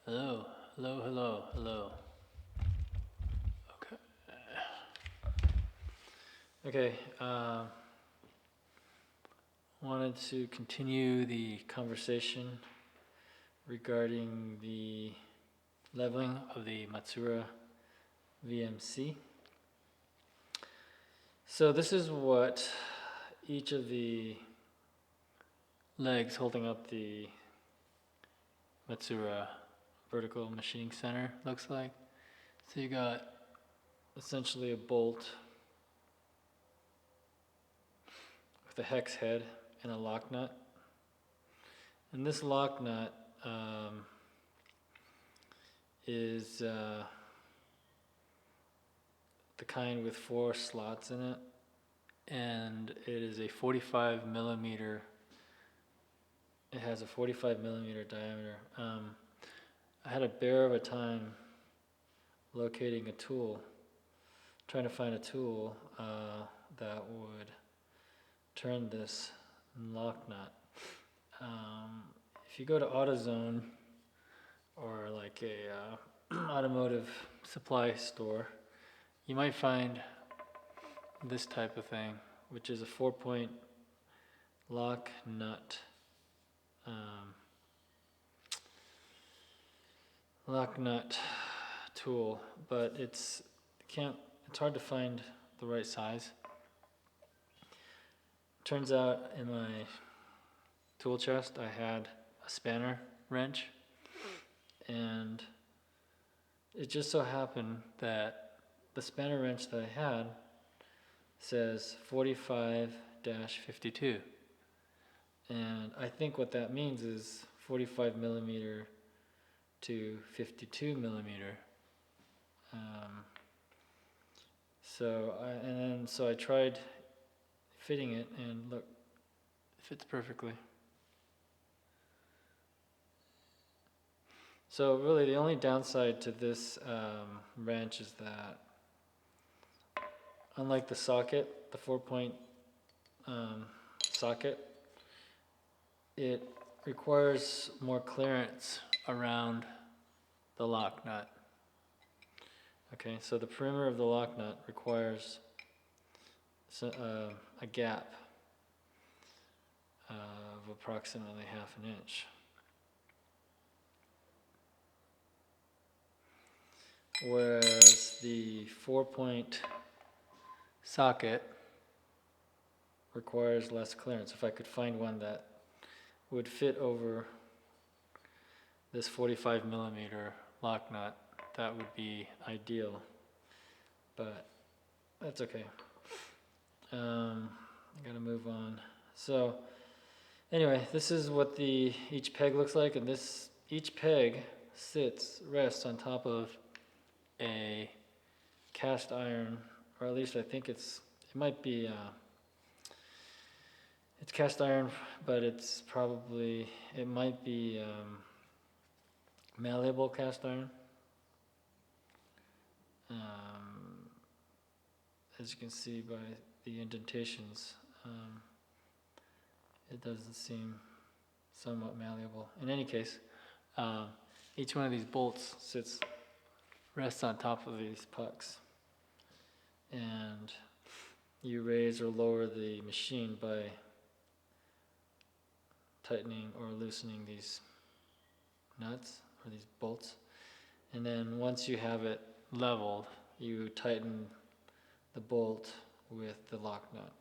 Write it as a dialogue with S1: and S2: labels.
S1: Hello, hello, hello, hello. Okay. Okay, wanted to continue the conversation regarding the leveling of the Matsuura VMC. So this is what each of the legs holding up the Matsuura vertical machining center looks like. So you got essentially a bolt with a hex head and a lock nut. And this lock nut is the kind with 4 slots in it, and it is a 45 millimeter. It has a 45 millimeter diameter. I had a bear of a time locating a tool, trying to find a tool that would turn this lock nut. If you go to AutoZone or like a automotive supply store, you might find this type of thing, which is a 4-point lock nut tool, but it's hard to find the right size. Turns out in my tool chest I had a spanner wrench, and it just so happened that the spanner wrench that I had says 45-52, and I think what that means is 45 millimeter to 52 millimeter. So I tried fitting it, and look, it fits perfectly. So really the only downside to this wrench is that, unlike the socket, the 4-point socket, it requires more clearance around the lock nut. Okay, so the perimeter of the lock nut requires a gap of approximately ½ inch. Whereas the 4-point socket requires less clearance. If I could find one that would fit over this 45 millimeter lock nut, that would be ideal, but that's okay. I gotta move on. So anyway, this is what each peg looks like, and each peg rests on top of a cast iron, or at least I think it might be it's cast iron, but it might be malleable cast iron. As you can see by the indentations, it doesn't seem somewhat malleable. In any case, each one of these bolts rests on top of these pucks, and you raise or lower the machine by tightening or loosening these nuts or these bolts, and then once you have it leveled, you tighten the bolt with the lock nut.